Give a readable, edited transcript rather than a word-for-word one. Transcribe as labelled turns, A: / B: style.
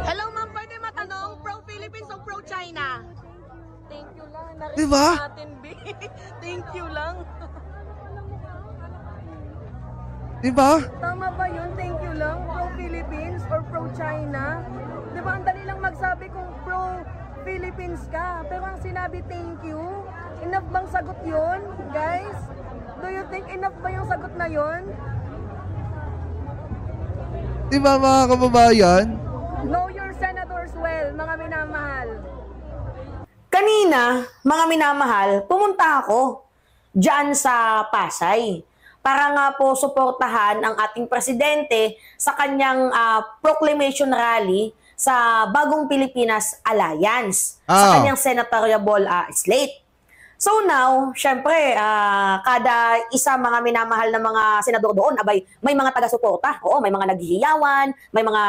A: Hello ma'am, pwede matanong, pro-Philippines o pro-China? Thank you lang.
B: Diba?
A: Natin, B. Thank you lang.
B: Diba?
A: Tama ba yun? Thank you lang? Pro-Philippines or pro-China? Diba ang dali lang magsabi kung pro-Philippines ka, pero ang sinabi thank you? Enough bang sagot yun, guys? Do you think enough ba yung sagot na yun?
B: Diba mga kababayan?
A: Know your senators well, mga minamahal.
C: Kanina, mga minamahal, pumunta ako dyan sa Pasay para nga po suportahan ang ating presidente sa kanyang proclamation rally sa Bagong Pilipinas Alliance, sa kanyang senatorial slate. So now, syempre, kada isa mga minamahal na mga senador doon, abay, may mga taga-suporta. Oo, may mga naghihiyawan, may mga